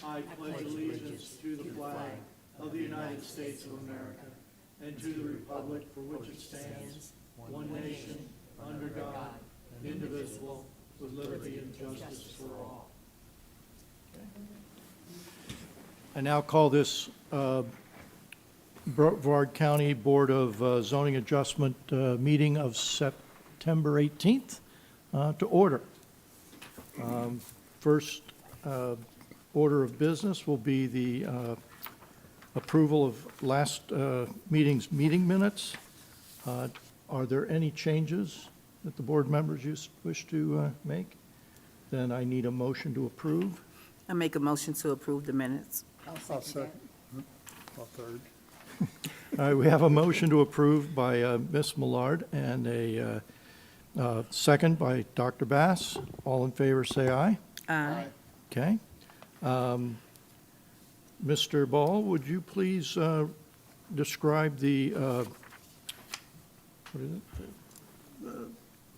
I pledge allegiance to the flag of the United States of America and to the republic for which it stands, one nation, under God, indivisible, with liberty and justice for all. I now call this Brevard County Board of Zoning Adjustment meeting of September 18th to order. First order of business will be the approval of last meeting's meeting minutes. Are there any changes that the board members wish to make? Then I need a motion to approve. I make a motion to approve the minutes. I'll second. I'll third. All right, we have a motion to approve by Ms. Millard and a second by Dr. Bass. All in favor, say aye. Aye. Okay. Mr. Ball, would you please describe the, what is it? The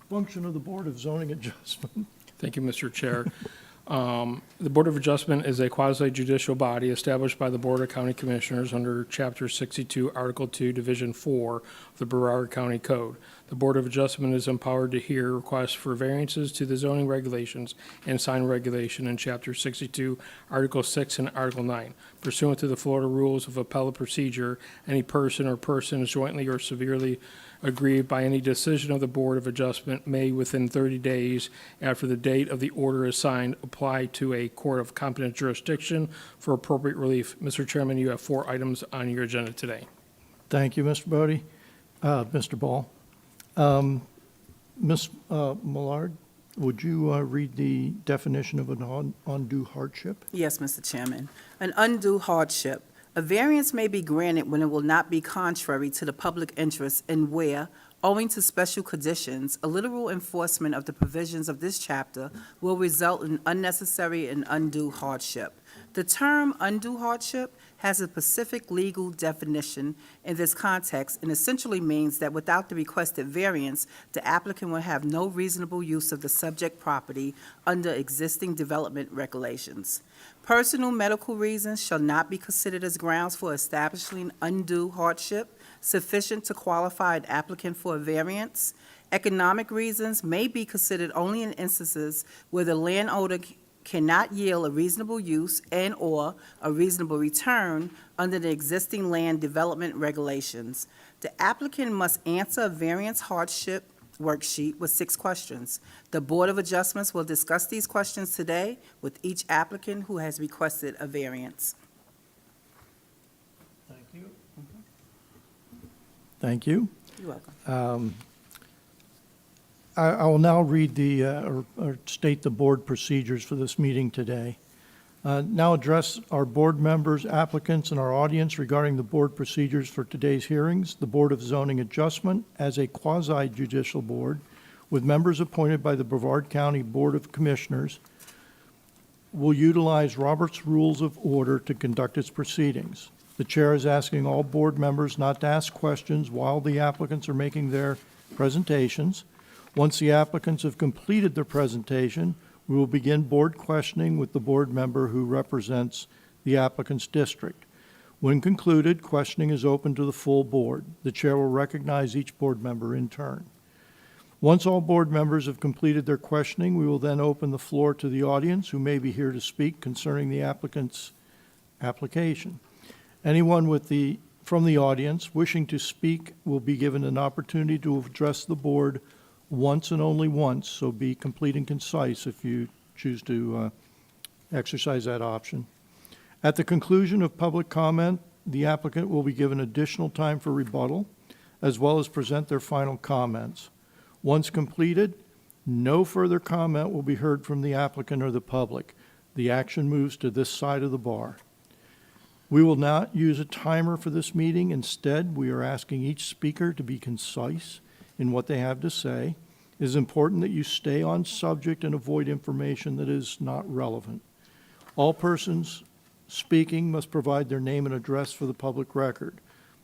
function of the Board of Zoning Adjustment? Thank you, Mr. Chair. The Board of Adjustment is a quasi-judicial body established by the Board of County Commissioners under Chapter 62, Article 2, Division 4 of the Brevard County Code. The Board of Adjustment is empowered to hear requests for variances to the zoning regulations and sign regulation in Chapter 62, Article 6, and Article 9. Pursuant to the Florida Rules of Appellate Procedure, any person or persons jointly or severely aggrieved by any decision of the Board of Adjustment may, within 30 days after the date of the order is signed, apply to a court of competent jurisdiction for appropriate relief. Mr. Chairman, you have 4 items on your agenda today. Thank you, Mr. Bodie. Mr. Ball. Ms. Millard, would you read the definition of an undue hardship? Yes, Mr. Chairman. An undue hardship. A variance may be granted when it will not be contrary to the public interest and where, owing to special conditions, a literal enforcement of the provisions of this chapter will result in unnecessary and undue hardship. The term undue hardship has a specific legal definition in this context and essentially means that without the requested variance, the applicant will have no reasonable use of the subject property under existing development regulations. Personal medical reasons shall not be considered as grounds for establishing undue hardship sufficient to qualify an applicant for a variance. Economic reasons may be considered only in instances where the landowner cannot yield a reasonable use and/or a reasonable return under the existing land development regulations. The applicant must answer a variance hardship worksheet with 6 questions. The Board of Adjustments will discuss these questions today with each applicant who has requested a variance. Thank you. Thank you. You're welcome. I will now read or state the board procedures for this meeting today. Now address our board members, applicants, and our audience regarding the board procedures for today's hearings. The Board of Zoning Adjustment, as a quasi-judicial board with members appointed by the Brevard County Board of Commissioners, will utilize Robert's Rules of Order to conduct its proceedings. The chair is asking all board members not to ask questions while the applicants are making their presentations. Once the applicants have completed their presentation, we will begin board questioning with the board member who represents the applicant's district. When concluded, questioning is open to the full board. The chair will recognize each board member in turn. Once all board members have completed their questioning, we will then open the floor to the audience who may be here to speak concerning the applicant's application. Anyone from the audience wishing to speak will be given an opportunity to address the board once and only once, so be complete and concise if you choose to exercise that option. At the conclusion of public comment, the applicant will be given additional time for rebuttal, as well as present their final comments. Once completed, no further comment will be heard from the applicant or the public. The action moves to this side of the bar. We will not use a timer for this meeting. Instead, we are asking each speaker to be concise in what they have to say. It is important that you stay on subject and avoid information that is not relevant. All persons speaking must provide their name and address for the public record.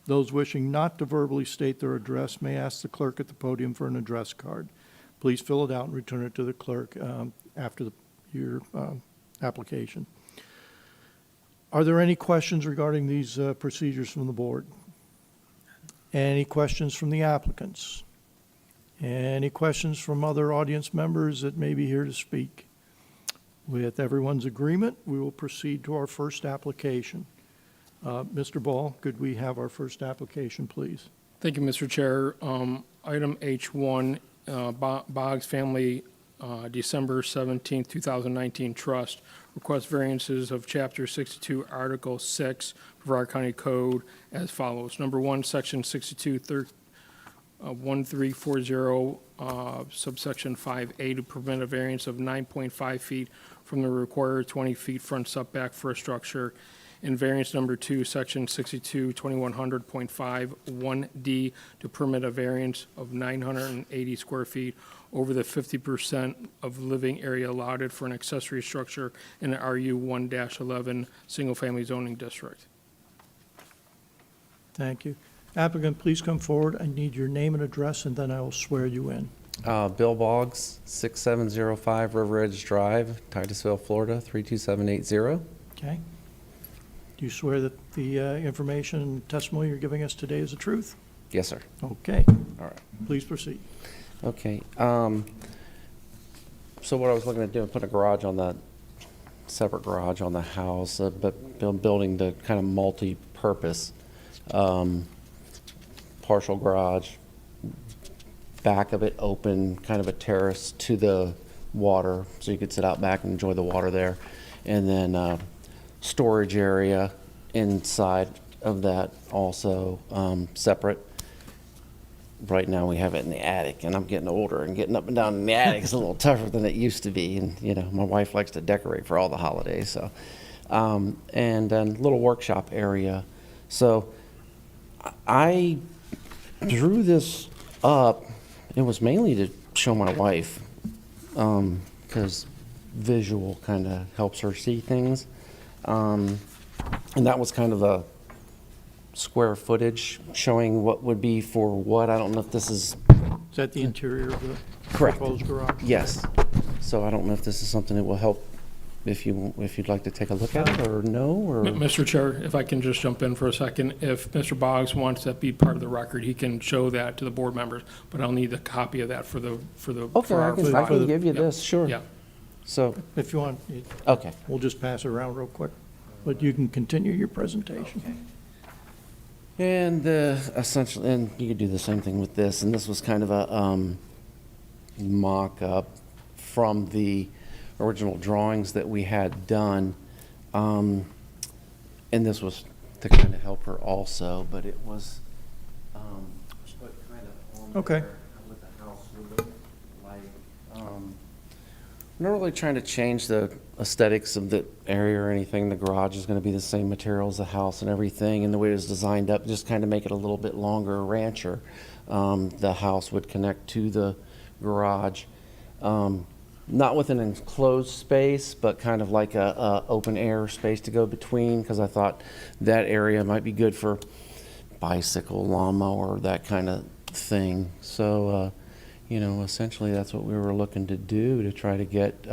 Those wishing not to verbally state their address may ask the clerk at the podium for an address card. Please fill it out and return it to the clerk after your application. Are there any questions regarding these procedures from the board? Any questions from the applicants? Any questions from other audience members that may be here to speak? With everyone's agreement, we will proceed to our first application. Mr. Ball, could we have our first application, please? Thank you, Mr. Chair. Item H1, Boggs Family December 17, 2019 Trust requests variances of Chapter 62, Article 6, Brevard County Code as follows. Number 1, Section 62, 1340, subsection 5A, to permit a variance of 9.5 feet from the required 20 feet front setback for a structure. And variance number 2, section 62, 2100.51D, to permit a variance of 980 square feet over the 50% of living area allotted for an accessory structure in the RU 1-11 single-family zoning district. Thank you. Applicant, please come forward. I need your name and address, and then I will swear you in. Bill Boggs, 6705 River Edge Drive, Titusville, Florida, 32780. Okay? Do you swear that the information and testimony you're giving us today is the truth? Yes, sir. Okay. All right. Please proceed. Okay. So what I was looking at doing, putting a garage on that, separate garage on the house, but building the kind of multi-purpose partial garage, back of it open, kind of a terrace to the water, so you could sit out back and enjoy the water there. And then storage area inside of that also separate. Right now we have it in the attic, and I'm getting older, and getting up and down in the attic is a little tougher than it used to be. And you know, my wife likes to decorate for all the holidays, so and then little workshop area. So I drew this up. It was mainly to show my wife, because visual kind of helps her see things. And that was kind of a square footage showing what would be for what. I don't know if this is Is that the interior of the correct. proposed garage? Yes. So I don't know if this is something that will help if you'd like to take a look at it or no, or. Mr. Chair, if I can just jump in for a second, if Mr. Boggs wants that be part of the record, he can show that to the board members, but I'll need a copy of that for the. Okay, for I our can file. give you Yeah. this, sure. Yeah. So, If you want, okay. we'll just pass it around real quick, but you can continue your presentation. And essentially, and you could do the same thing with this, and this was kind of a mock-up from the original drawings that we had done. And this was to kind of help her also, but it was put kind of on Okay. there what the house would look like. I'm not really trying to change the aesthetics of the area or anything. The garage is going to be the same material as the house and everything, and the way it was designed up, just kind of make it a little bit longer rancher. The house would connect to the garage, not with an enclosed space, but kind of like a open air space to go between, because I thought that area might be good for bicycle, lawnmower, that kind of thing. So, you know, essentially that's what we were looking to do, to try to get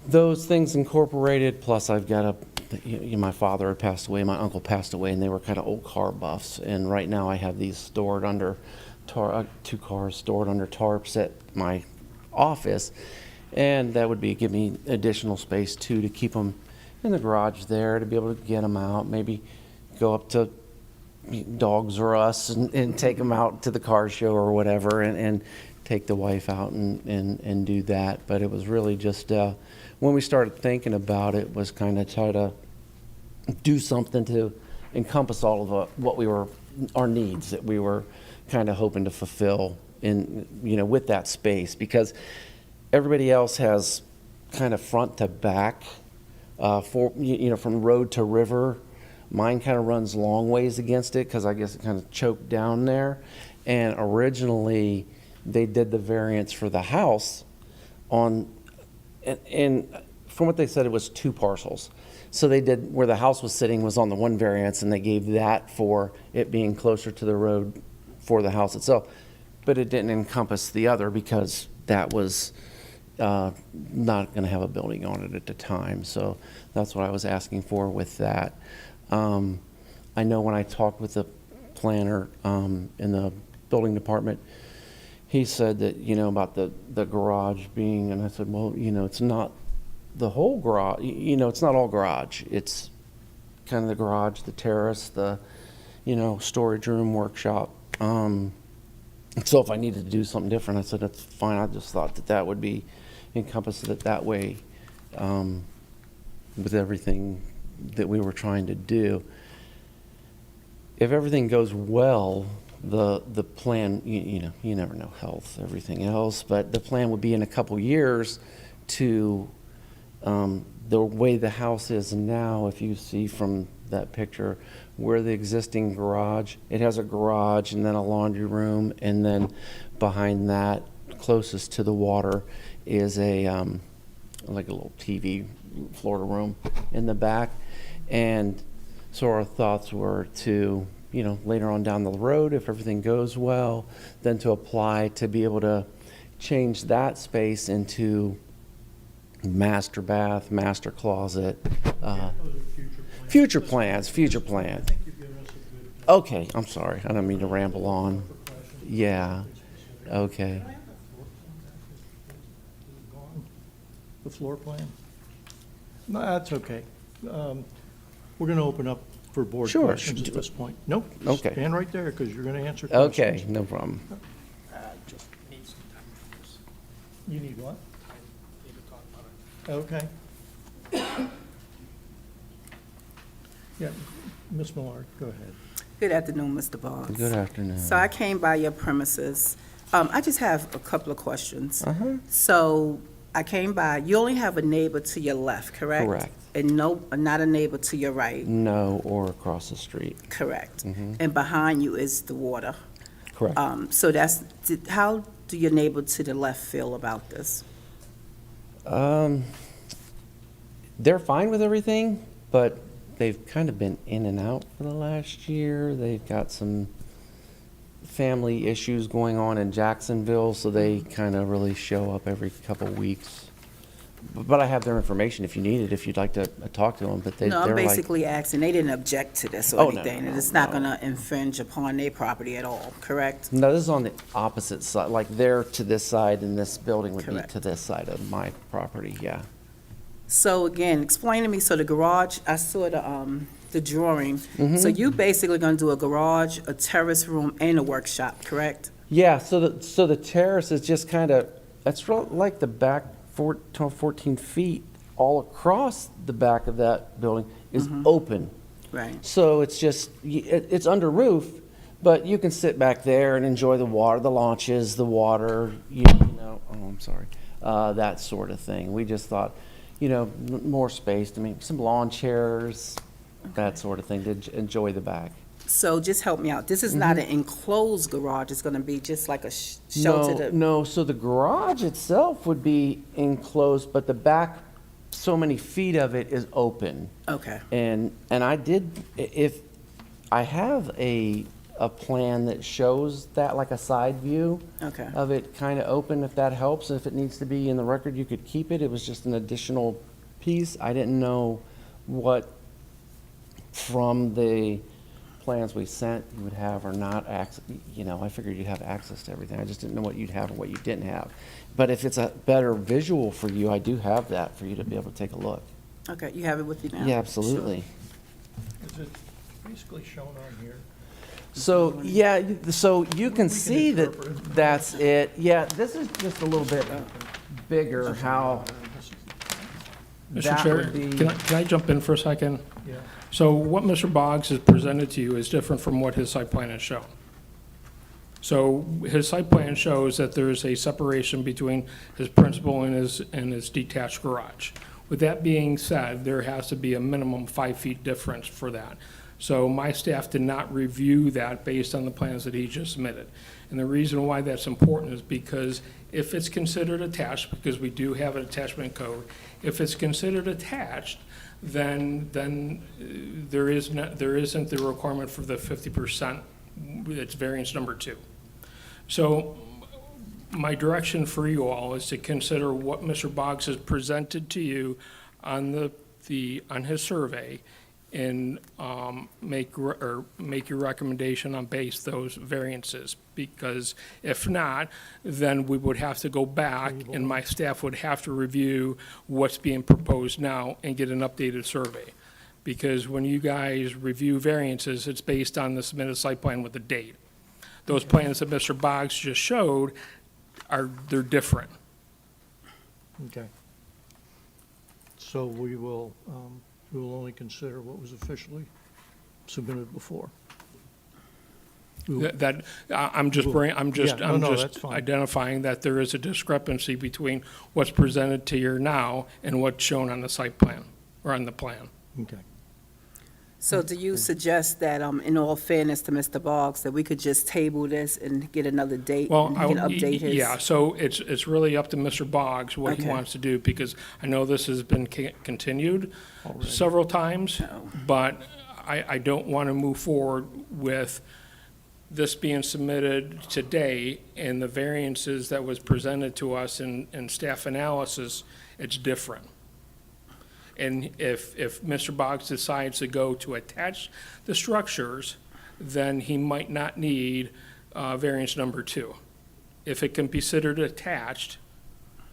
those things incorporated. Plus I've got my father had passed away, my uncle passed away, and they were kind of old car buffs. And right now I have these stored under, 2 cars stored under tarps at my office. And that would give me additional space too, to keep them in the garage there, to be able to get them out, maybe go up to Dogs R Us and take them out to the car show or whatever, and take the wife out and do that. But it was really just, when we started thinking about it, was kind of try to do something to encompass all of our needs that we were kind of hoping to fulfill in, you know, with that space, because everybody else has kind of front to back, from road to river. Mine kind of runs long ways against it, because I guess it kind of choked down there. And originally, they did the variance for the house on, and from what they said, it was 2 parcels. So they did, where the house was sitting was on the one variance, and they gave that for it being closer to the road for the house itself. But it didn't encompass the other, because that was not going to have a building on it at the time. So that's what I was asking for with that. I know when I talked with the planner in the building department, he said that, about the garage being, and I said, well, it's not the whole garage, it's not all garage. It's kind of the garage, the terrace, the, storage room, workshop. So if I needed to do something different, I said, that's fine. I just thought that would be encompassed that way with everything that we were trying to do. If everything goes well, the plan, you never know, health, everything else, but the plan would be in a couple years to, the way the house is now, if you see from that picture, where the existing garage, it has a garage and then a laundry room, and then behind that, closest to the water, is a like a little TV Florida room in the back. And so our thoughts were to, later on down the road, if everything goes well, then to apply to be able to change that space into master bath, master closet, future plans. I think you've given us a good. Okay, I'm sorry. I don't mean to ramble on. Yeah, okay. The floor plan? No, that's okay. We're going to open up for board Sure. questions at this point. Nope. Okay. Stand right there because you're going to answer questions. Okay, no problem. Just need some time for this. You need what? Need to talk about it. Okay. Yeah, Ms. Millard, go ahead. Good afternoon, Mr. Boggs. Good afternoon. So I came by your premises. I just have a couple of questions. Uh-huh. So I came by, you only have a neighbor to your left, correct? Correct. And not a neighbor to your right? No, or across the street. Correct. Mhm. And behind you is the water. Correct. So how do your neighbor to the left feel about this? They're fine with everything, but they've kind of been in and out for the last year. They've got some family issues going on in Jacksonville, so they kind of really show up every couple weeks. But I have their information if you need it, if you'd like to talk to them, but No, I'm they're like, basically asking, they didn't object to this or Oh, no, anything, no, and it's not no. gonna infringe upon their property at all, correct? no, this is on the opposite side, like they're to this side and this building would be Correct. to this side of my property, yeah. So again, explain to me, so the garage, I saw the drawing. Mm-hmm. So you basically gonna do a garage, a terrace room, and a workshop, correct? Yeah, so the terrace is just kind of, it's like the back 14 feet all across the back of that building is open. Right. So it's just, it's under roof, but you can sit back there and enjoy the water, the launches, the water, oh, I'm sorry, that sort of thing. We just thought, more space, some lawn chairs, that sort of thing, to enjoy the back. So just help me out. This is not an enclosed garage, it's gonna be just like a No, sheltered. no, so the garage itself would be enclosed, but the back, so many feet of it is open. Okay, And if I have a plan that shows that, like a side view okay. of it kind of open, if that helps. If it needs to be in the record, you could keep it. It was just an additional piece. I didn't know what from the plans we sent you would have or not access. I figured you'd have access to everything. I just didn't know what you'd have and what you didn't have. But if it's a better visual for you, I do have that for you to be able to take a look. Okay, you have it with you now? Yeah, absolutely. Is it basically shown on here? So, yeah, so you can We can see that interpret it. that's it. Yeah, this is just a little bit bigger, how Mr. that Chair, would be. can I jump in for a second? Yeah. So what Mr. Boggs has presented to you is different from what his site plan has shown. So his site plan shows that there is a separation between his principal and his detached garage. With that being said, there has to be a minimum 5 feet difference for that. So my staff did not review that based on the plans that he just submitted. And the reason why that's important is because if it's considered attached, because we do have an attachment code, if it's considered attached, then there isn't the requirement for the 50%, it's variance number 2. So my direction for you all is to consider what Mr. Boggs has presented to you on on his survey, and make your recommendation on base those variances. Because if not, then we would have to go back, and my staff would have to review what's being proposed now and get an updated survey. Because when you guys review variances, it's based on the submitted site plan with the date. Those plans that Mr. Boggs just showed they're different. Okay. So we will only consider what was officially submitted before. I'm just that's fine. identifying that there is a discrepancy between what's presented to you now and what's shown on the site plan, or on the plan. Okay. So do you suggest that, in all fairness to Mr. Boggs, that we could just table this and get another date? Well, and he can update his? yeah, so it's really up to Mr. Boggs what he Okay. wants to do, because I know this has been continued several times, but I don't want to move forward with this being submitted today, and the variances that was presented to us in staff analysis, it's different. And if Mr. Boggs decides to go to attach the structures, then he might not need variance number 2. If it can be considered attached,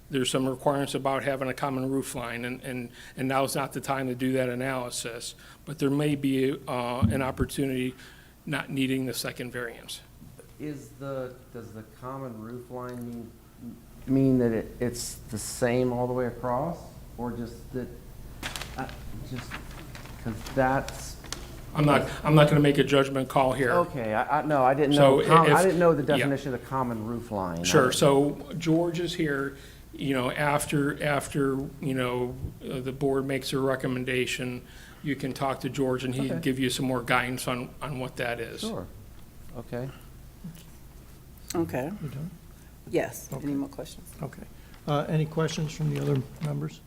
there's some requirements about having a common roof line, and now's not the time to do that analysis. But there may be an opportunity not needing the second variance. Does the common roof line mean that it's the same all the way across, or just that, because that's. I'm not going to make a judgment call here. Okay, no, I didn't So know, if- I didn't know the yeah. definition of the common roof line. Sure, so George is here, after, the board makes a recommendation, you can talk to George, and he can Okay. give you some more guidance on what that is. Sure, okay. Okay, You done? yes. Okay. Any more questions? Okay. Any questions from the other members?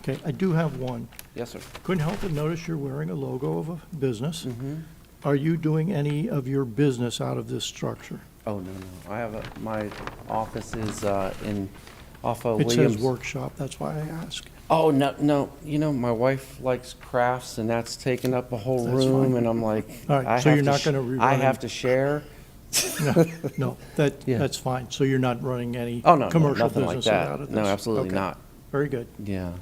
Okay, I do have one. Yes, sir. Couldn't help but notice you're wearing a logo of a business. Mm-hmm. Are you doing any of your business out of this structure? Oh, no, I have my office is off of It Williams. says workshop, that's why I ask. Oh, no, my wife likes crafts, and that's taking up a whole That's room, fine. and I'm like, All right, I so have you're to not sh- gonna rerun I it? have to share. No, Yeah. that's fine. So you're not running any Oh, no, commercial nothing like businesses out of that. this? No, absolutely Okay, not. Very good. Yeah.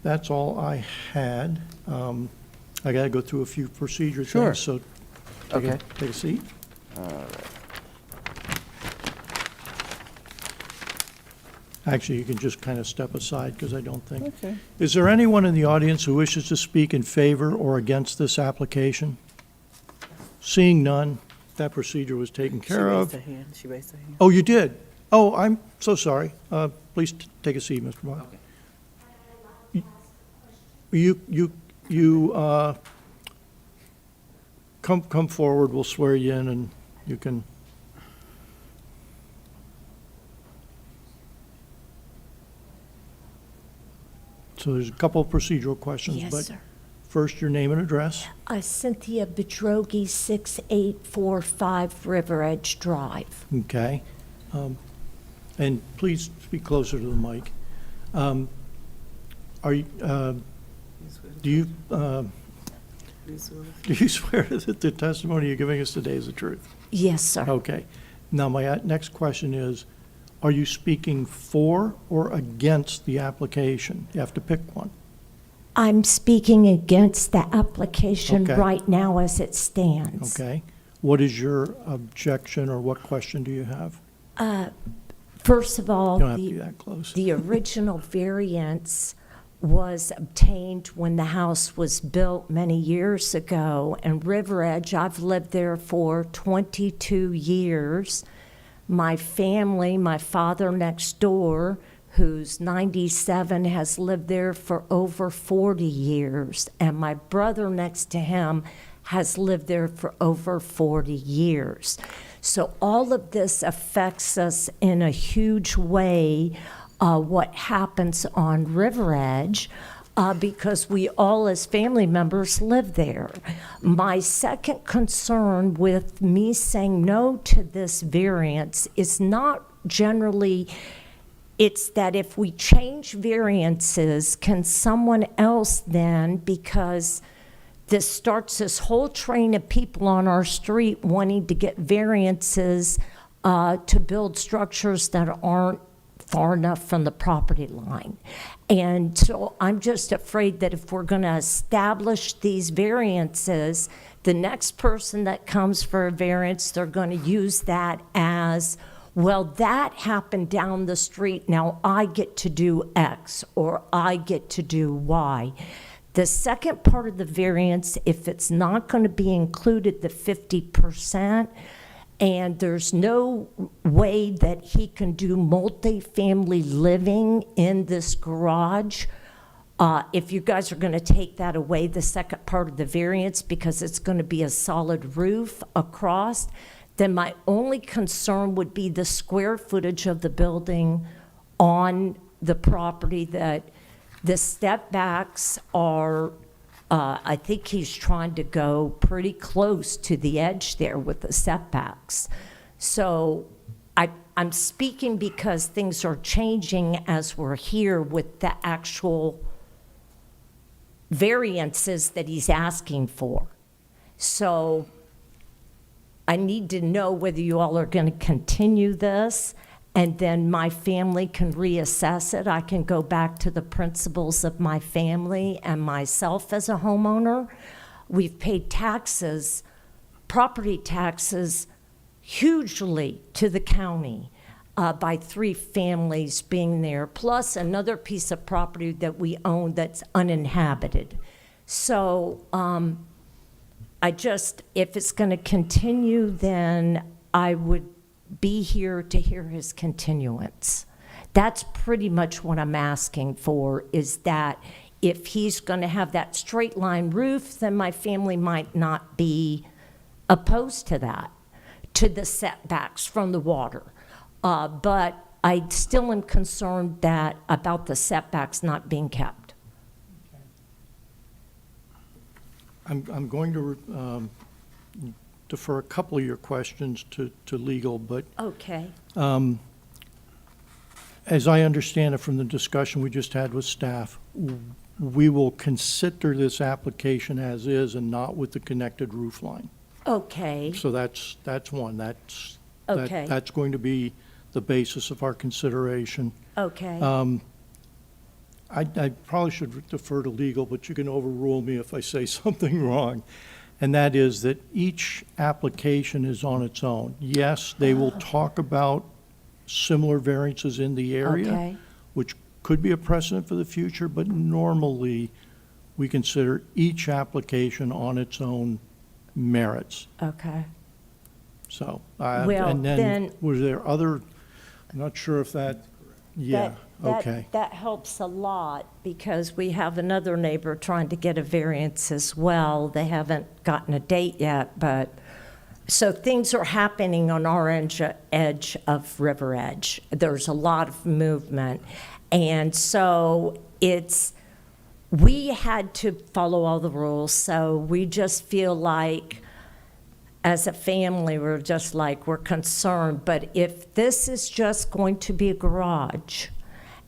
That's all I had. I gotta go through a few procedure Sure. things, so Okay. take a seat. Actually, you can just kind of step aside, because I don't think. Okay. Is there anyone in the audience who wishes to speak in favor or against this application? Seeing none, that procedure was taken care of. She raised her hand. Oh, you did? Oh, I'm so sorry. Please take a seat, Mr. Boggs. You come forward, we'll swear you in, and you can. So there's a couple of procedural questions, Yes, but sir. first, your name and address. Cynthia Bedrogi, 6845 River Edge Drive. Okay. And please speak closer to the mic. Are you, do you swear that the testimony you're giving us today is the truth? Yes, sir. Okay. Now, my next question is, are you speaking for or against the application? You have to pick one. I'm speaking against the application Okay. right now as it stands. Okay. What is your objection, or what question do you have? First of all, You don't have to be that close. the original variance was obtained when the house was built many years ago. And River Edge, I've lived there for 22 years. My family, my father next door, who's 97, has lived there for over 40 years. And my brother next to him has lived there for over 40 years. So all of this affects us in a huge way. What happens on River Edge. because we all, as family members, live there. My second concern with me saying no to this variance is not generally, it's that if we change variances, can someone else then, because this starts this whole train of people on our street wanting to get variances to build structures that aren't far enough from the property line. And so I'm just afraid that if we're going to establish these variances, the next person that comes for a variance, they're going to use that as, well, that happened down the street, now I get to do X, or I get to do Y. The second part of the variance, if it's not going to be included, the 50%, and there's no way that he can do multifamily living in this garage, if you guys are going to take that away, the second part of the variance, because it's going to be a solid roof across, then my only concern would be the square footage of the building on the property, that the step backs are, I think he's trying to go pretty close to the edge there with the setbacks. So I'm speaking because things are changing as we're here with the actual variances that he's asking for. So I need to know whether you all are going to continue this, and then my family can reassess it. I can go back to the principles of my family and myself as a homeowner. We've paid taxes, property taxes, hugely to the county by 3 families being there, plus another piece of property that we own that's uninhabited. So if it's going to continue, then I would be here to hear his continuance. That's pretty much what I'm asking for, is that if he's going to have that straight line roof, then my family might not be opposed to that, to the setbacks from the water. But I still am concerned about the setbacks not being kept. I'm going to defer a couple of your questions to legal, but Okay. as I understand it from the discussion we just had with staff, we will consider this application as is and not with the connected roof line. Okay. So that's one. That's Okay. that's going to be the basis of our consideration. Okay. I probably should defer to legal, but you can overrule me if I say something wrong. And that is that each application is on its own. Yes, they will talk about similar variances in the area, Okay. which could be a precedent for the future, but normally we consider each application on its own merits. Okay. So, Well, and then then- was there other, I'm not sure if that, yeah, okay. That helps a lot, because we have another neighbor trying to get a variance as well. They haven't gotten a date yet, but, so things are happening on our edge of River Edge. There's a lot of movement. And so we had to follow all the rules, so we just feel like, as a family, we're concerned. But if this is just going to be a garage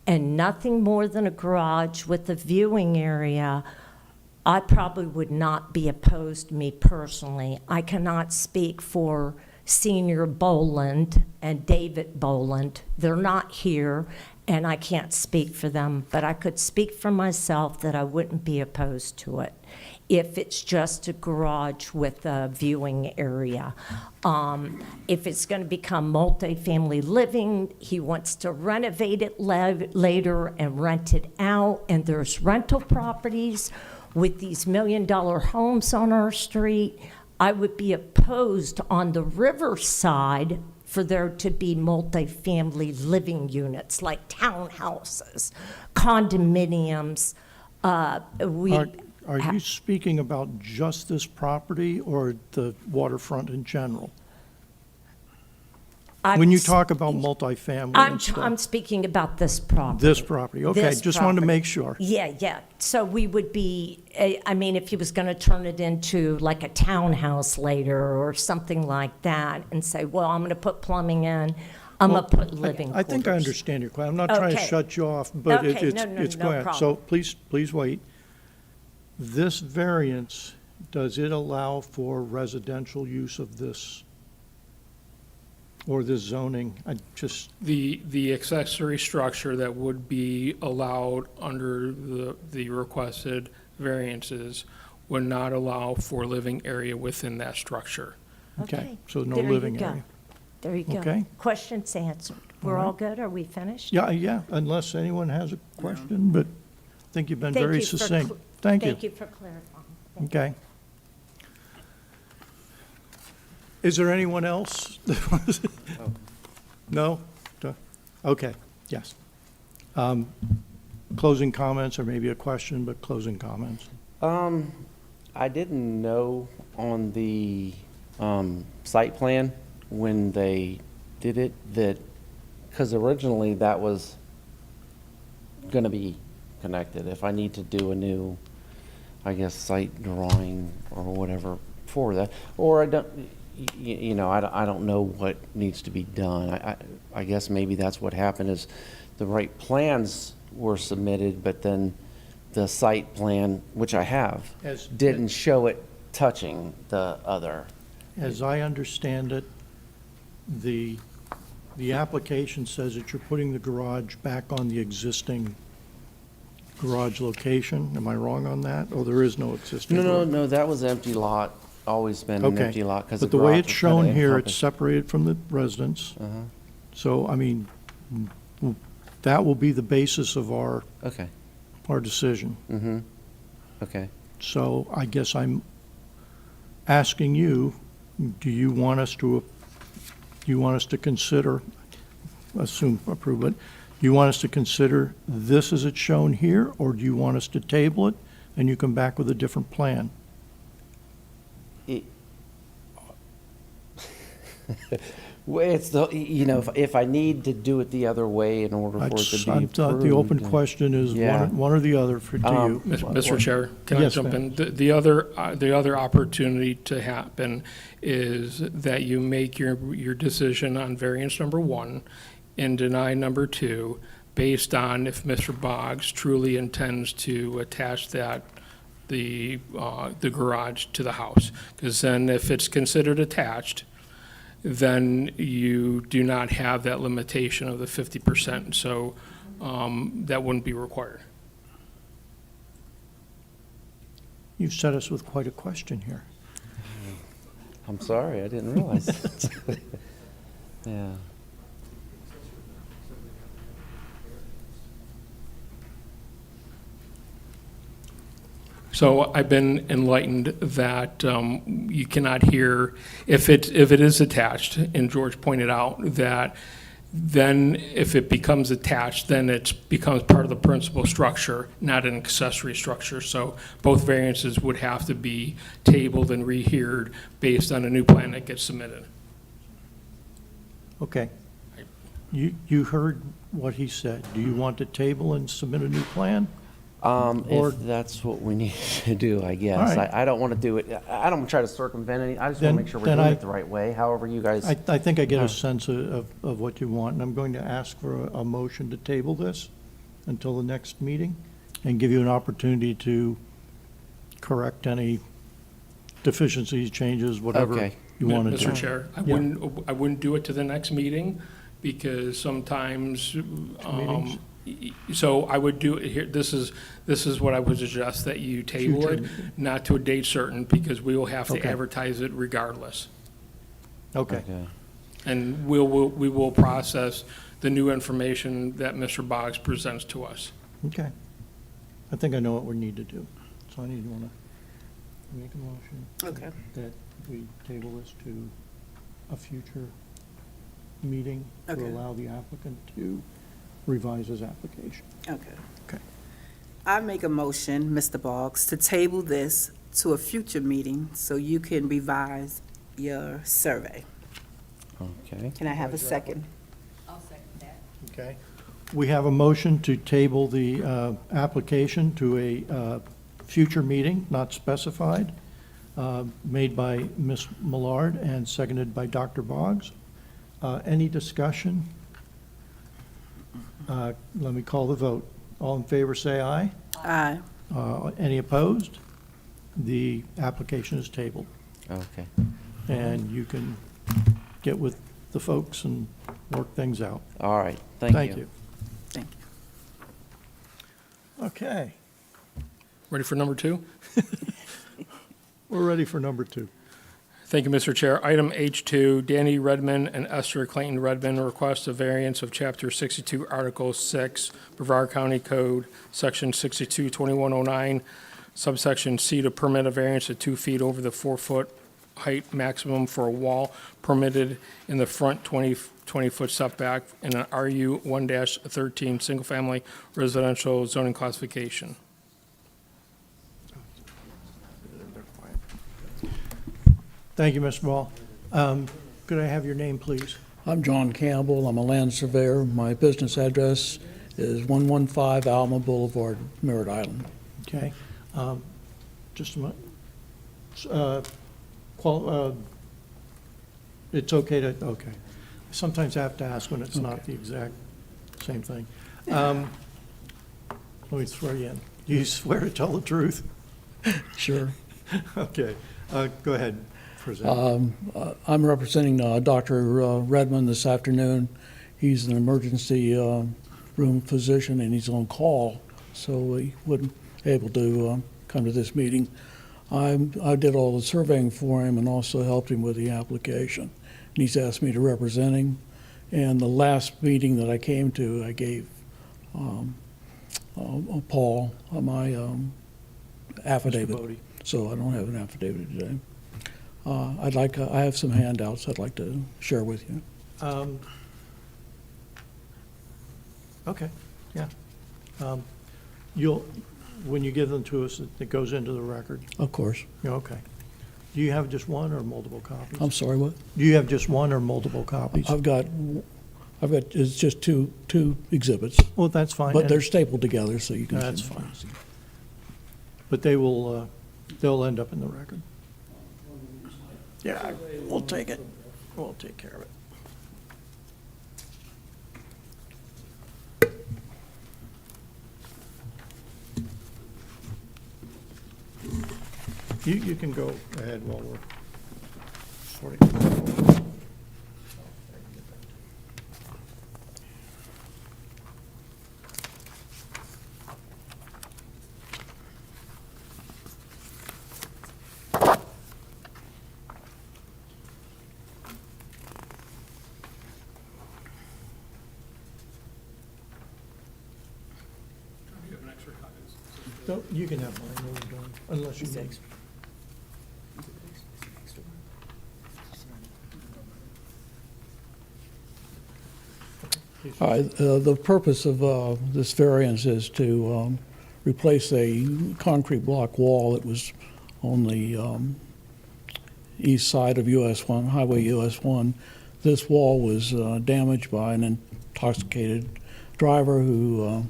and nothing more than a garage with a viewing area, I probably would not be opposed, me personally. I cannot speak for Senior Boland and David Boland. They're not here, and I can't speak for them, but I could speak for myself that I wouldn't be opposed to it if it's just a garage with a viewing area. If it's going to become multifamily living, he wants to renovate it later and rent it out, and there's rental properties with these $1 million homes on our street. I would be opposed on the riverside for there to be multifamily living units, like townhouses, condominiums. Are you speaking about just this property or the waterfront in general? When you talk about multifamily I'm and stuff, speaking about this property. this property, okay, This just wanted to property. make sure. Yeah. So we would be, I mean, if he was going to turn it into like a townhouse later or something like that and say, well, I'm going to put plumbing in, I'm going to put living I think I quarters. understand your question. I'm not trying to Okay. shut you off, but Okay, it's, no, it's no going. So problem. please wait. This variance, does it allow for residential use of this? Or this zoning? I just, The accessory structure that would be allowed under the requested variances would not allow for living area within that structure. okay, so no There you living go. area. There you go. Okay. Questions answered. We're All right. all good? Are we finished? Yeah, unless anyone has a question, but I think you've been Thank very you for succinct. cl- Thank you. Thank you for clarifying. Thank Okay. Is there anyone else? No? Okay, yes. Closing comments, or maybe a question, but closing comments. I didn't know on the site plan when they did it that, because originally that was going to be connected. If I need to do a new, I guess, site drawing or whatever for that, or I don't, I don't know what needs to be done. I guess maybe that's what happened is the right plans were submitted, but then the site plan, which I have, As- didn't show it touching the other. As I understand it, the application says that you're putting the garage back on the existing garage location. Am I wrong on that? Oh, there is no existing garage? No, that was empty lot, always been an Okay. empty lot, because But the way it's shown here, it's separated from the residence. So, I mean, that will be the basis of our Okay, decision. okay. So I guess I'm asking you, do you want us to consider, assume approve it, do you want us to consider this as it's shown here, or do you want us to table it and you come back with a different plan? Well, it's the, if I need to do it the other way in order for it to be I thought the open approved, question is Yeah. one or the other to you. Mr. Chair, can I Yes, jump ma'am. in? The other opportunity to happen is that you make your decision on variance number 1 and deny number 2 based on if Mr. Boggs truly intends to attach the garage to the house. Because then if it's considered attached, then you do not have that limitation of the 50%, so that wouldn't be required. You've set us with quite a question here. I'm sorry, I didn't realize that. Yeah. So I've been enlightened that you cannot hear, if it is attached, and George pointed out that then if it becomes attached, then it becomes part of the principal structure, not an accessory structure. So both variances would have to be tabled and reheared based on a new plan that gets submitted. Okay. You heard what he said. Do you want to table and submit a new plan? Or- If that's what we need to do, I guess. All right. I don't want to do it, I don't want to try to circumvent any, I just want Then- to make sure we're then doing I- it the right way, however you guys. I think I get a sense of what you want, and I'm going to ask for a motion to table this until the next meeting and give you an opportunity to correct any deficiencies, changes, whatever Okay. you want to do. Mr. Chair, I Yeah. wouldn't do it to the next meeting because sometimes, Meetings? so I would do it here, this is what I would suggest, that you table it, Future. not to a date certain, because we will have to Okay. advertise it regardless. Okay, And we will process the new information that Mr. Boggs presents to us. okay. I think I know what we need to do. So I need to want to make a motion Okay. that we table this to a future meeting to Okay. allow the applicant to revise his application. Okay. Okay. I make a motion, Mr. Boggs, to table this to a future meeting so you can revise your survey. Okay. Can I have a second? Okay. We have a motion to table the application to a future meeting, not specified, made by Ms. Millard and seconded by Dr. Boggs. Any discussion? Let me call the vote. All in favor, say aye. Aye. Any opposed? The application is tabled, Okay. and you can get with the folks and work things out. All right. Thank you. Thank you. Okay, Ready for number 2? we're ready for number 2. Thank you, Mr. Chair. Item H2, Danny Redman and Esther Clayton-Redman request a variance of Chapter 62, Article 6, Brevard County Code, Section 62-2109, subsection C, to permit a variance of 2 feet over the 4-foot height maximum for a wall permitted in the front 20-foot setback in an RU 1-13 single-family residential zoning classification. Thank you, Mr. Ball. Could I have your name, please? I'm John Campbell. I'm a land surveyor. My business address is 115 Alma Boulevard, Merritt Island. Okay. Just a minute. It's okay to, okay. Sometimes I have to ask when it's not the exact same thing. Let me throw you in. Do you swear to tell the truth? Sure. Okay. Go ahead. Present. I'm representing Dr. Redman this afternoon. He's an emergency room physician, and he's on call, so he wouldn't be able to come to this meeting. I did all the surveying for him and also helped him with the application. And he's asked me to represent him. And the last meeting that I came to, I gave Paul my affidavit. Bodie. So I don't have an affidavit today. I have some handouts I'd like to share with you. Okay, yeah. When you give them to us, it goes into the record. Of course. Yeah, okay. Do you have just one or multiple copies? I'm sorry, what? Do you have just one or multiple copies? I've got, it's just two exhibits, Well, that's fine. but and- they're stapled together, so you can. That's see them. fine. But they will, they'll end up in the record. Yeah, we'll take it. We'll take care of it. You can go ahead while we're sorting. No, you can have mine when we're done, unless you need. All right, the purpose of this variance is to replace a concrete block wall that was on the east side of US 1, Highway US 1. This wall was damaged by an intoxicated driver who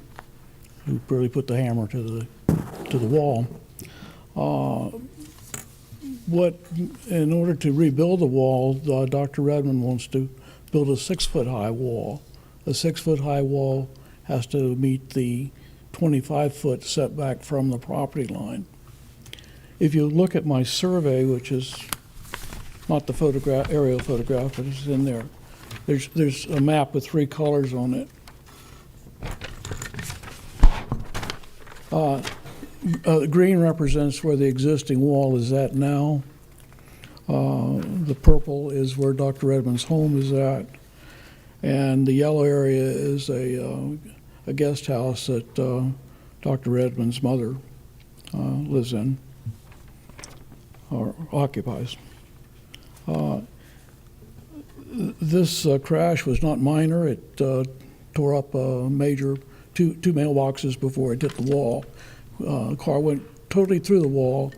really put the hammer to the wall. In order to rebuild the wall, Dr. Redman wants to build a 6-foot-high wall. A 6-foot-high wall has to meet the 25-foot setback from the property line. If you look at my survey, which is not the photograph, aerial photograph, but it's in there, there's a map with 3 colors on it. Green represents where the existing wall is at now. The purple is where Dr. Redman's home is at. And the yellow area is a guest house that Dr. Redman's mother lives in or occupies. This crash was not minor. It tore up a major two mailboxes before it hit the wall. Car went totally through the wall,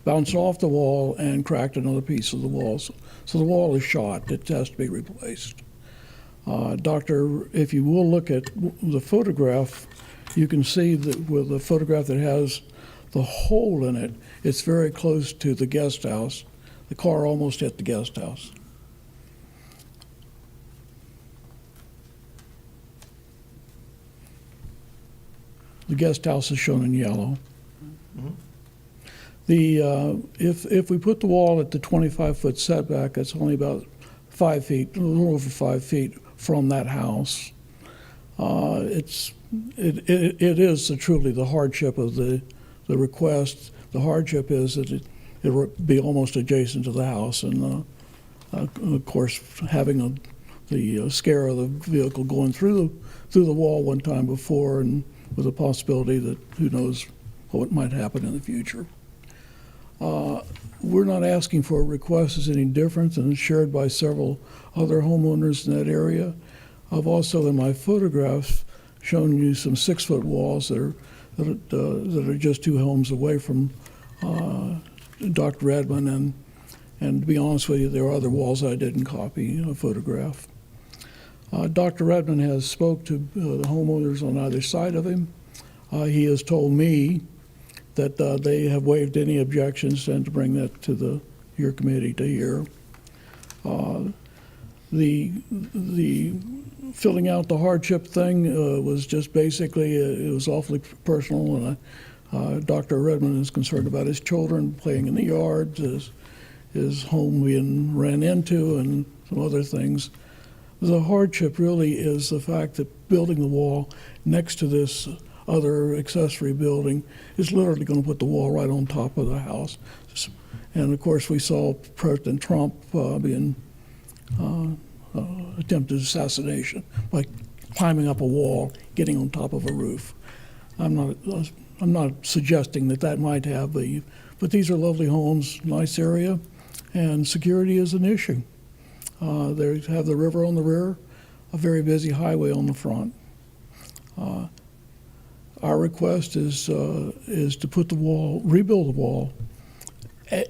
bounced off the wall and cracked another piece of the wall. So the wall is shot. It has to be replaced. Doctor, if you will look at the photograph, you can see that with the photograph that has the hole in it, it's very close to the guest house. The car almost hit the guest house. The guest house is shown in yellow. If we put the wall at the 25-foot setback, it's only about 5 feet, a little over 5 feet from that house. It is truly the hardship of the request. The hardship is that it would be almost adjacent to the house, and of course, having the scare of the vehicle going through the wall one time before, and with a possibility that who knows what might happen in the future. We're not asking for a request that's any different than shared by several other homeowners in that area. I've also, in my photographs, shown you some 6-foot walls that are just 2 homes away from Dr. Redman, and to be honest with you, there are other walls I didn't copy a photograph. Dr. Redman has spoke to the homeowners on either side of him. He has told me that they have waived any objections and to bring that to your committee to hear. The filling out the hardship thing was just basically, it was awfully personal, and Dr. Redman is concerned about his children playing in the yard, his home being ran into, and some other things. The hardship really is the fact that building the wall next to this other accessory building is literally going to put the wall right on top of the house. And of course, we saw President Trump being attempted assassination by climbing up a wall, getting on top of a roof. I'm not suggesting that might have but these are lovely homes, nice area, and security is an issue. They have the river on the rear, a very busy highway on the front. Our request is to put the wall, rebuild the wall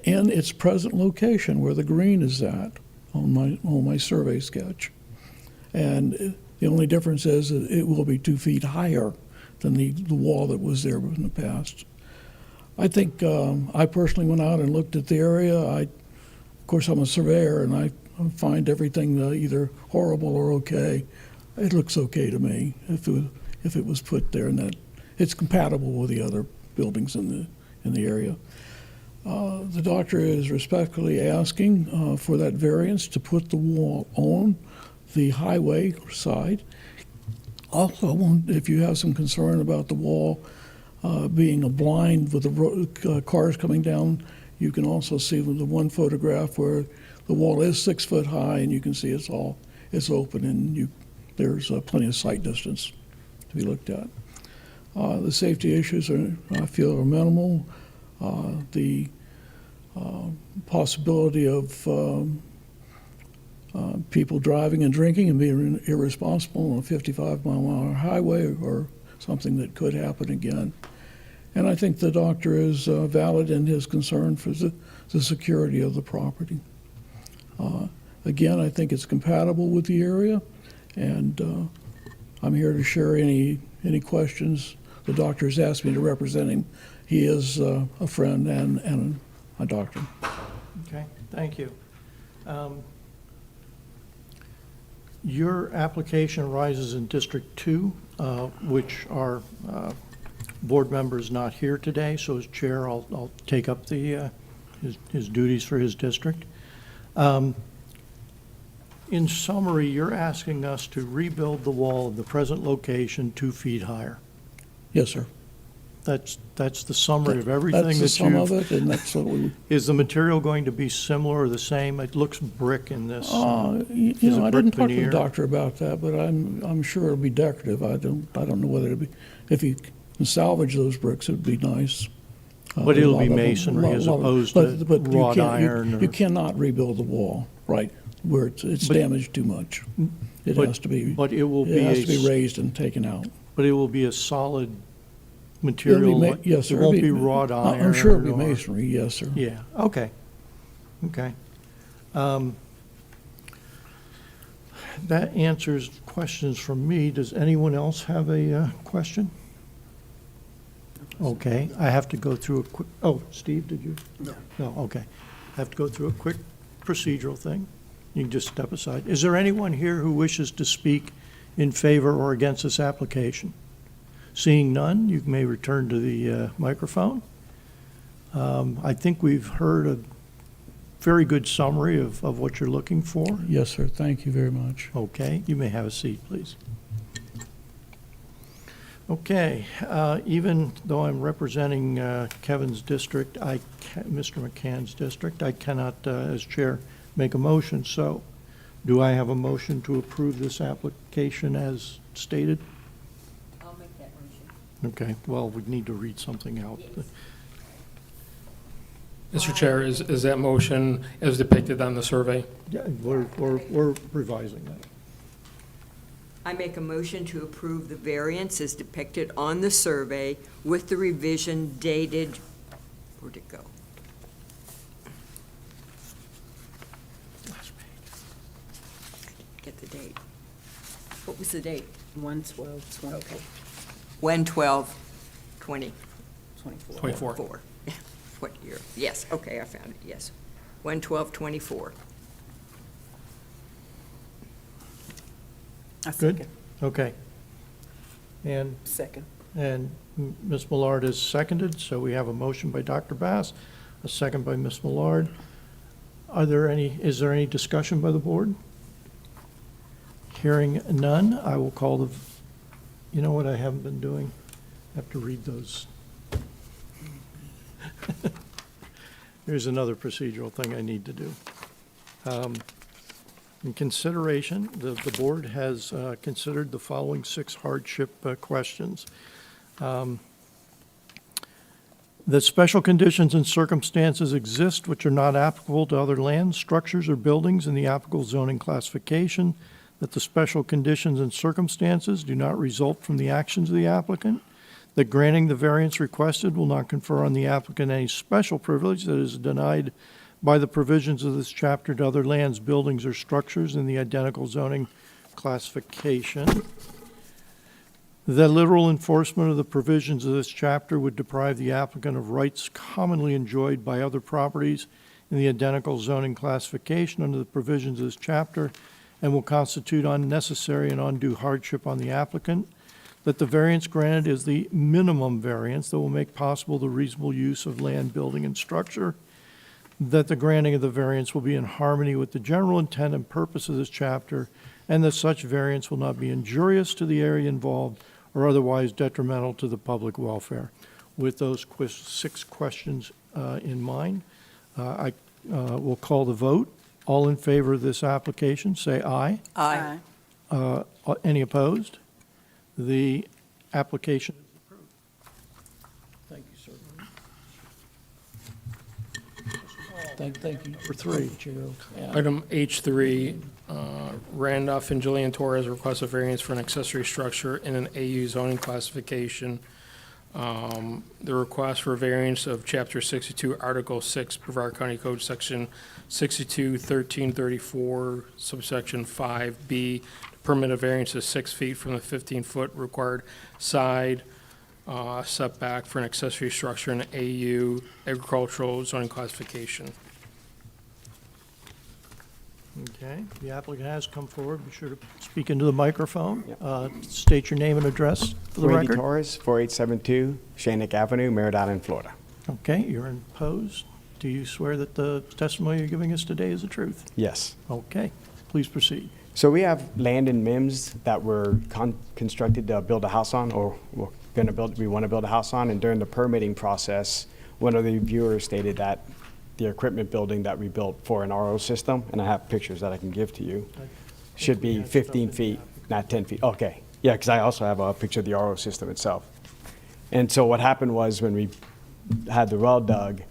in its present location where the green is at on my survey sketch. And the only difference is that it will be 2 feet higher than the wall that was there in the past. I think I personally went out and looked at the area. Of course, I'm a surveyor, and I find everything either horrible or okay. It looks okay to me if it was put there, and that it's compatible with the other buildings in the area. The doctor is respectfully asking for that variance to put the wall on the highway side. Also, if you have some concern about the wall being a blind with the cars coming down, you can also see with the one photograph where the wall is 6 foot high, and you can see it's open, and there's plenty of sight distance to be looked at. The safety issues I feel are minimal. The possibility of people driving and drinking and being irresponsible on a 55-mile-an-hour highway or something that could happen again. And I think the doctor is valid in his concern for the security of the property. Again, I think it's compatible with the area, and I'm here to share any questions. The doctor has asked me to represent him. He is a friend and a doctor. Okay, thank you. Your application arises in District 2, which our board member is not here today, so as chair, I'll take up his duties for his district. In summary, you're asking us to rebuild the wall of the present location 2 feet higher. Yes, sir. That's the summary of everything that That's the sum of you've... it, and that's what we... Is the material going to be similar or the same? It looks brick in this. I it didn't brick talk to the veneer? doctor about that, but I'm sure it'll be decorative. I don't know whether it'll be, if you can salvage those bricks, it'd be nice. But A it'll lot be of them- masonry as lot of- opposed to but you wrought can't- you- iron You or- cannot rebuild the wall, right, where it's But- damaged too much. It But- has to be, But it will it has to be be raised and taken out. but it will be a solid material? Yes, sir. It won't be wrought iron? I'm sure it'll be or- masonry, yes, sir. Yeah, okay. Okay. That answers questions from me. Does anyone else have a question? Okay, I have to go through a quick, oh, Steve, did you? No. No, okay. I have to go through a quick procedural thing. You can just step aside. Is there anyone here who wishes to speak in favor or against this application? Seeing none, you may return to the microphone. I think we've heard a very good summary of what you're looking for. Yes, sir. Thank you very much. Okay, you may have a seat, please. Okay, even though I'm representing Kevin's district, Mr. McCann's district, I cannot, as chair, make a motion. So do I have a motion to approve this application as stated? I'll make that motion. Okay, well, we need to read something out. Mr. Chair, is that motion as depicted on the survey? Yeah, we're revising that. I make a motion to approve the variance as depicted on the survey with the revision dated, where'd it go? Get the date. What was the date? 1/12/24. Okay. 1/12/20. 24. Four. What year? Yes, okay, I found it, yes. 1/12/24. I Good? second. Okay. And Second. Ms. Millard is seconded, so we have a motion by Dr. Bass, a second by Ms. Millard. Is there any discussion by the board? Hearing none, I will call you know what I haven't been doing? I have to read those. Here's another procedural thing I need to do. In consideration, the board has considered the following 6 hardship questions. That special conditions and circumstances exist which are not applicable to other lands, structures, or buildings in the applicable zoning classification, that the special conditions and circumstances do not result from the actions of the applicant, that granting the variance requested will not confer on the applicant any special privilege that is denied by the provisions of this chapter to other lands, buildings, or structures in the identical zoning classification. The literal enforcement of the provisions of this chapter would deprive the applicant of rights commonly enjoyed by other properties in the identical zoning classification under the provisions of this chapter and will constitute unnecessary and undue hardship on the applicant. That the variance granted is the minimum variance that will make possible the reasonable use of land, building, and structure. That the granting of the variance will be in harmony with the general intent and purpose of this chapter, and that such variance will not be injurious to the area involved or otherwise detrimental to the public welfare. With those 6 questions in mind, I will call the vote. All in favor of this application, say aye. Aye. Any opposed? The application is approved. Thank you, sir. Thank you. Number 3. Chair. Yeah. Item H3, Randolph and Jileen Torres request a variance for an accessory structure in an AU zoning classification. The request for variance of Chapter 62, Article 6, Brevard County Code, Section 62-1334, subsection 5B, permit a variance of 6 feet from the 15-foot required side setback for an accessory structure in AU agricultural zoning classification. Okay, the applicant has come forward. Be sure to speak into the microphone. State your name and address for the Randy record. Torres, 4872 Shannick Avenue, Merritt Island, Florida. Okay, you're imposed. Do you swear that the testimony you're giving us today is the truth? Yes. Okay, please proceed. So we have land in Mims that we're constructed to build a house on, or we want to build a house on. And during the permitting process, one of the viewers stated that the equipment building that we built for an RO system, and I have pictures that I can give to you, should be 15 feet, not 10 feet. Okay, yeah, because I also have a picture of the RO system itself. And so what happened was when we had the well dug,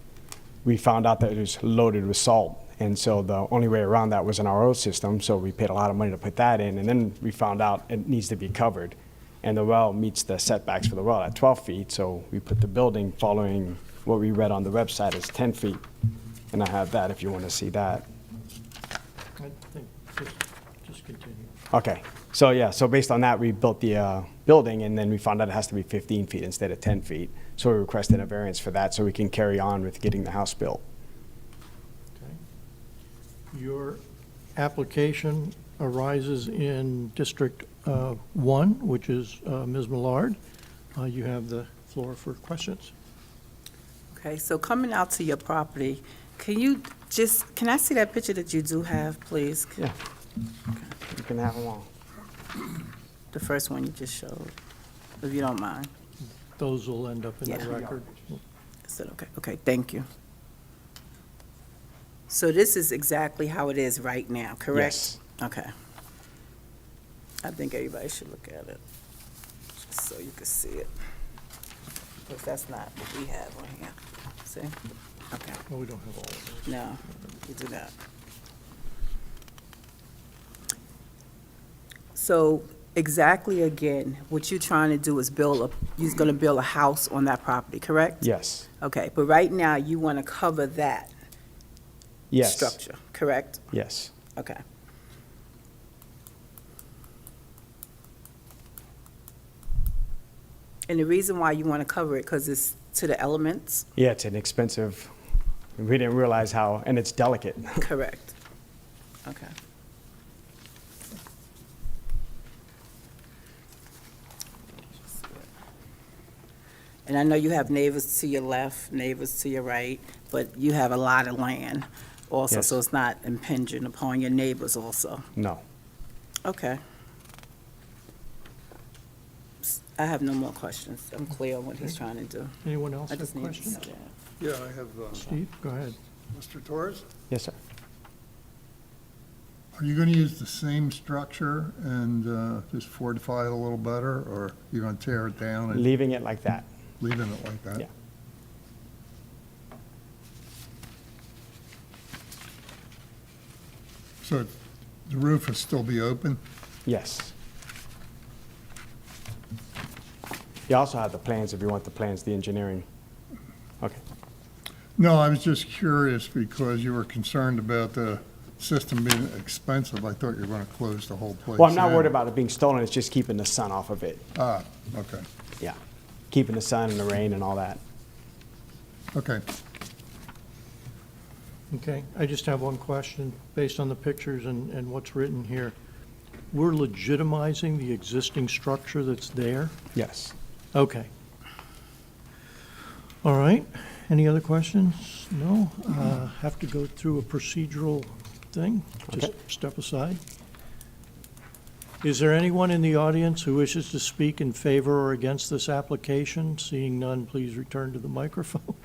we found out that it was loaded with salt. And so the only way around that was an RO system, so we paid a lot of money to put that in, and then we found out it needs to be covered. And the well meets the setbacks for the well at 12 feet, so we put the building following what we read on the website as 10 feet. And I have that if you want to see that. I think, just continue. Okay, so yeah, so based on that, we built the building, and then we found out it has to be 15 feet instead of 10 feet. So we requested a variance for that, so we can carry on with getting the house built. Okay. Your application arises in District 1, which is Ms. Millard. You have the floor for questions. Okay, so coming out to your property, can I see that picture that you do have, please? Yeah. You can have them all. The first one you just showed, if you don't mind. Those will end up in the Yeah. record. Is that okay? Okay, thank you. So this is exactly how it is right now, correct? Yes. Okay. I think everybody should look at it, just so you can see it. Because that's not what we have on here. See? Okay. Well, we don't have all of those. No, you do not. So exactly again, what you're trying to do is you're gonna build a house on that property, correct? Yes. Okay, but right now you wanna cover that Yes. structure, correct? Yes. Okay. And the reason why you wanna cover it, because it's to the elements? Yeah, it's an expensive, we didn't realize how, and it's delicate. Correct. Okay. And I know you have neighbors to your left, neighbors to your right, but you have a lot of land also, Yes. so it's not impinging upon your neighbors also. No. Okay. I have no more questions. I'm clear on what he's trying to do. Anyone else I have just need to questions? see that. Yeah, I have, Steve, go ahead. Mr. Torres, Yes, sir. are you going to use the same structure and just fortify it a little better, or you're going to tear it down and Leaving it like that. leaving it like that? Yeah. So the roof will still be open? Yes. You also have the plans if you want the plans, the engineering. Okay. No, I was just curious because you were concerned about the system being expensive. I thought you were going to close the whole place Well, I'm not worried down. about it being stolen, it's just keeping the sun off of it. Ah, okay, Yeah. Keeping the sun and the rain and all that. okay. Okay, I just have one question, based on the pictures and what's written here. We're legitimizing the existing structure that's there? Yes. Okay. All right, any other questions? No? Have to go through a procedural thing? Just Okay. step aside. Is there anyone in the audience who wishes to speak in favor or against this application? Seeing none, please return to the microphone.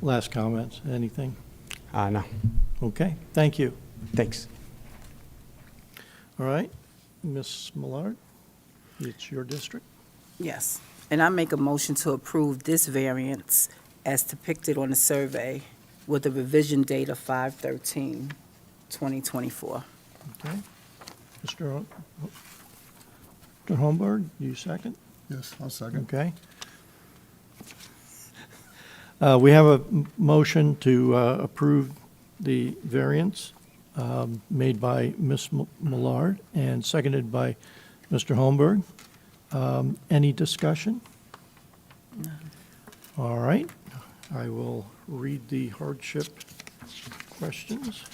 Last comments, anything? No. Okay, thank you. Thanks. All right, Ms. Millard, it's your district. Yes, and I make a motion to approve this variance as depicted on the survey with a revision date of 5/13/2024. Okay. Mr. Holmberg, you second? Yes, I'll second. Okay. We have a motion to approve the variance made by Ms. Millard and seconded by Mr. Holmberg. Any discussion? All right. I will read the hardship questions,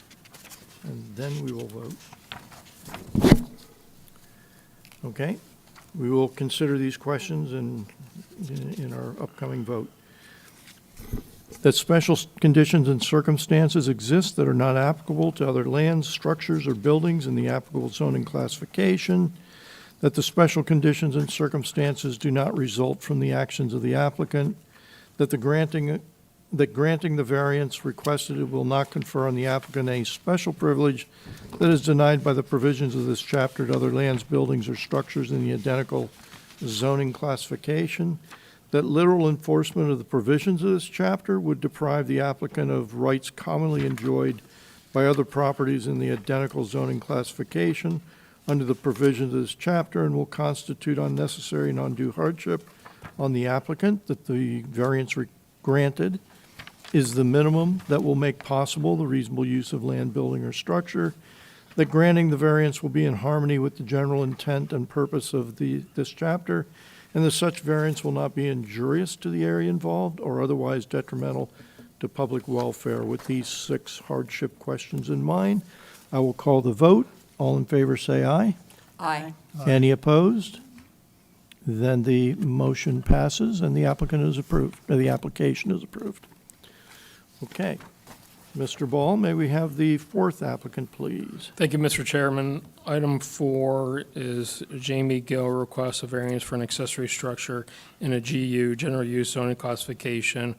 and then we will vote. Okay? We will consider these questions in our upcoming vote. That special conditions and circumstances exist that are not applicable to other lands, structures, or buildings in the applicable zoning classification. That the special conditions and circumstances do not result from the actions of the applicant. That granting the variance requested will not confer on the applicant any special privilege that is denied by the provisions of this chapter to other lands, buildings, or structures in the identical zoning classification. That literal enforcement of the provisions of this chapter would deprive the applicant of rights commonly enjoyed by other properties in the identical zoning classification, under the provisions of this chapter and will constitute unnecessary and undue hardship on the applicant, that the variance granted is the minimum that will make possible the reasonable use of land, building, or structure, that granting the variance will be in harmony with the general intent and purpose of this chapter, and that such variance will not be injurious to the area involved or otherwise detrimental to public welfare. With these 6 hardship questions in mind, I will call the vote. All in favor, say aye. Aye. Any opposed? Then the motion passes and the applicant is approved, or the application is approved. Okay. Mr. Ball, may we have the 4th applicant, please? Thank you, Mr. Chairman. Item 4 is Jamie Gill requests a variance for an accessory structure in a GU, general use zoning classification.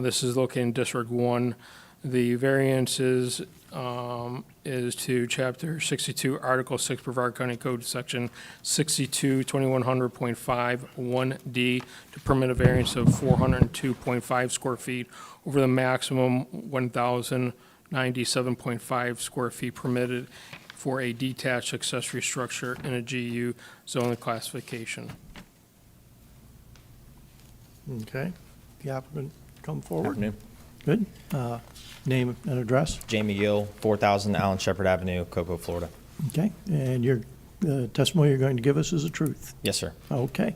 This is located in District 1. The variance is to Chapter 62, Article 6, Brevard County Code, Section 62, 2100.51D, to permit a variance of 402.5 square feet over the maximum 1,097.5 square feet permitted for a detached accessory structure in a GU zoning classification. Okay. The applicant come forward. Afternoon. Good. Name and address. Jamie Gill, 4,000 Allen Shepherd Avenue, Cocoa, Florida. Okay. And your testimony you're going to give us is the truth. Yes, sir. Okay.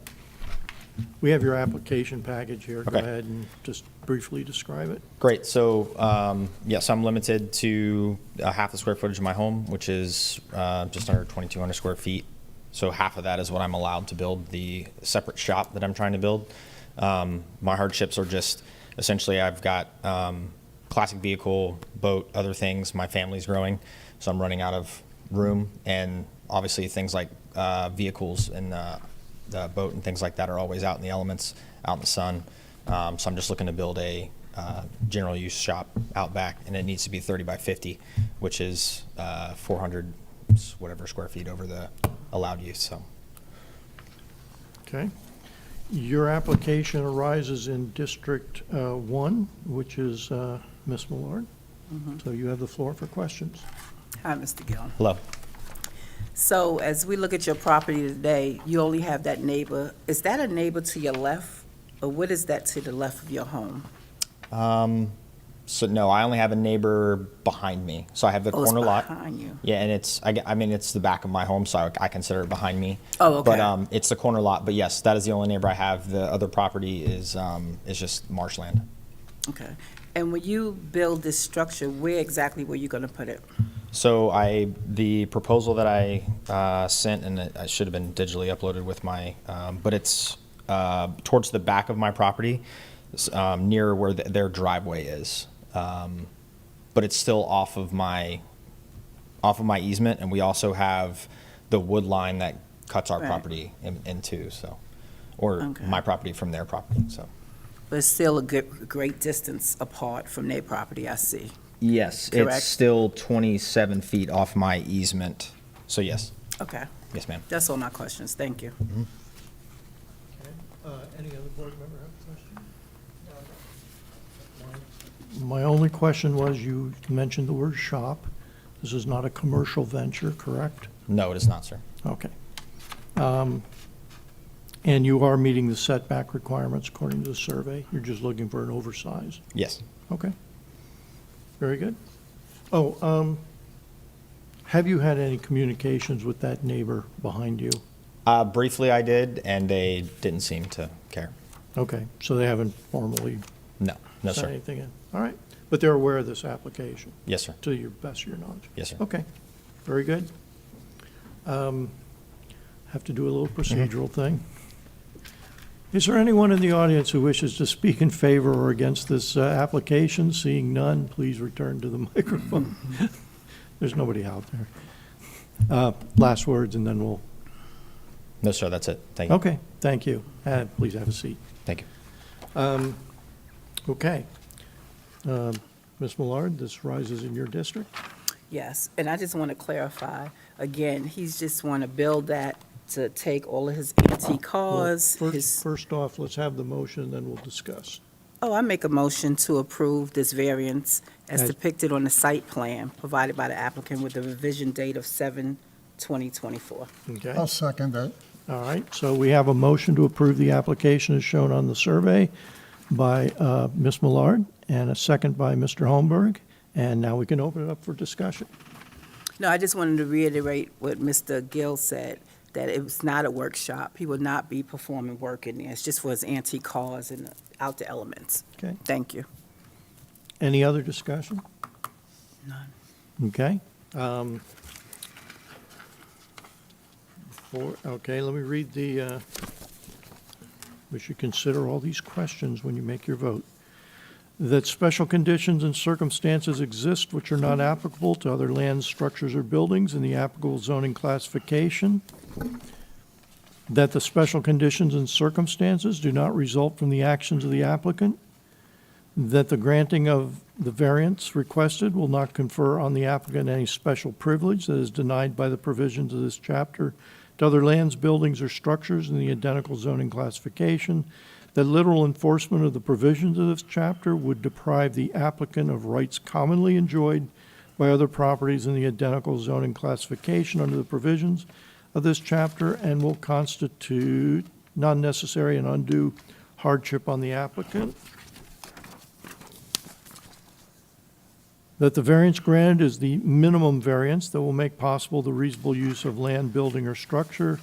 We have your application package here. Go Okay. ahead and just briefly describe it. Great. So, yes, I'm limited to half the square footage of my home, which is just under 2,200 square feet. So half of that is what I'm allowed to build the separate shop that I'm trying to build. My hardships are just, essentially, I've got classic vehicle, boat, other things. My family's growing, so I'm running out of room. And obviously things like vehicles and the boat and things like that are always out in the elements, out in the sun. So I'm just looking to build a general use shop out back, and it needs to be 30 by 50, which is 400 whatever square feet over the allowed use. So Okay. Your application arises in District 1, which is Ms. Millard. So you have the floor for questions. Hi, Mr. Gill. hello. So as we look at your property today, you only have that neighbor. Is that a neighbor to your left, or what is that to the left of your home? So no, I only have a neighbor behind me. So I have the Oh, it's corner lot. behind you. Yeah, and I mean, it's the back of my home, so I consider it behind me. Oh, okay. But it's the corner lot. But yes, that is the only neighbor I have. The other property is just marshland. Okay. And when you build this structure, where exactly were you going to put it? So the proposal that I sent, and it should have been digitally uploaded with my, but it's towards the back of my property, near where their driveway is. But it's still off of my easement, and we also have the wood line that cuts our Right. property into, so, or Okay. my property from their property, so. But it's still a great distance apart from their property, I see. Yes, Correct. it's still 27 feet off my easement, so yes, Okay. yes, ma'am. That's all my questions. Thank you. Any other board member have a question? My only question was, you mentioned the word shop. This is not a commercial venture, correct? No, it is not, sir. Okay. And you are meeting the setback requirements according to the survey? You're just looking for an oversize? Yes. Okay. Very good. Oh, have you had any communications with that neighbor behind you? Briefly I did, and they didn't seem to care. Okay, so they haven't formally No, no, sent sir. anything in? All right, but they're aware of this application, Yes, sir. to your best of your knowledge? Yes, sir. Okay, very good. Have to do a little procedural thing. Is there anyone in the audience who wishes to speak in favor or against this application? Seeing none, please return to the microphone. There's nobody out there. Last words, and then we'll, No, sir, that's it. Thank you. okay, thank you. Please have a seat. Thank you. Okay. Ms. Millard, this rises in your district? Yes, and I just want to clarify, again, he's just want to build that to take all of his antique cars, Well, his, First off, let's have the motion, and then we'll discuss. oh, I make a motion to approve this variance as As- depicted on the site plan provided by the applicant with the revision date of 2024. Okay? I'll second that. All right, so we have a motion to approve the application as shown on the survey by Ms. Millard and a second by Mr. Holmberg. And now we can open it up for discussion. No, I just wanted to reiterate what Mr. Gill said, that it was not a workshop. He will not be performing work in there. It's just for his antique cars and out the elements. Okay? Thank you. Any other discussion? None. Okay. Okay, let me read the, we should consider all these questions when you make your vote. That special conditions and circumstances exist which are not applicable to other lands, structures, or buildings in the applicable zoning classification. That the special conditions and circumstances do not result from the actions of the applicant. That the granting of the variance requested will not confer on the applicant any special privilege that is denied by the provisions of this chapter to other lands, buildings, or structures in the identical zoning classification. That literal enforcement of the provisions of this chapter would deprive the applicant of rights commonly enjoyed by other properties in the identical zoning classification under the provisions of this chapter and will constitute non-necessary and undue hardship on the applicant. That the variance granted is the minimum variance that will make possible the reasonable use of land, building, or structure.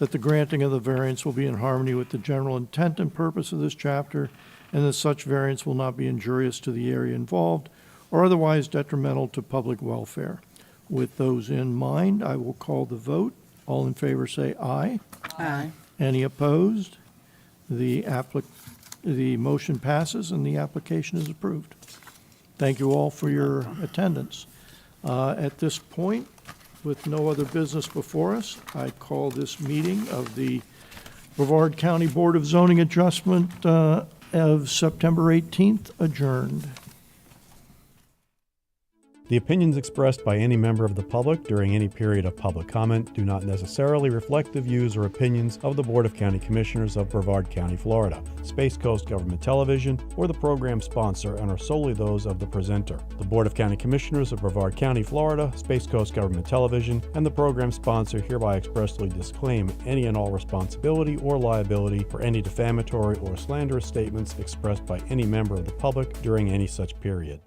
That the granting of the variance will be in harmony with the general intent and purpose of this chapter, and that such variance will not be injurious to the area involved or otherwise detrimental to public welfare. With those in mind, I will call the vote. All in favor say aye. Aye. Any opposed? The motion passes and the application is approved. Thank you all for your attendance. At this point, with no other business before us, I call this meeting of the Brevard County Board of Zoning Adjustment of September 18th adjourned. The opinions expressed by any member of the public during any period of public comment do not necessarily reflect the views or opinions of the Board of County Commissioners of Brevard County, Florida, Space Coast Government Television, or the program sponsor, and are solely those of the presenter. The Board of County Commissioners of Brevard County, Florida, Space Coast Government Television, and the program sponsor hereby expressly disclaim any and all responsibility or liability for any defamatory or slanderous statements expressed by any member of the public during any such period.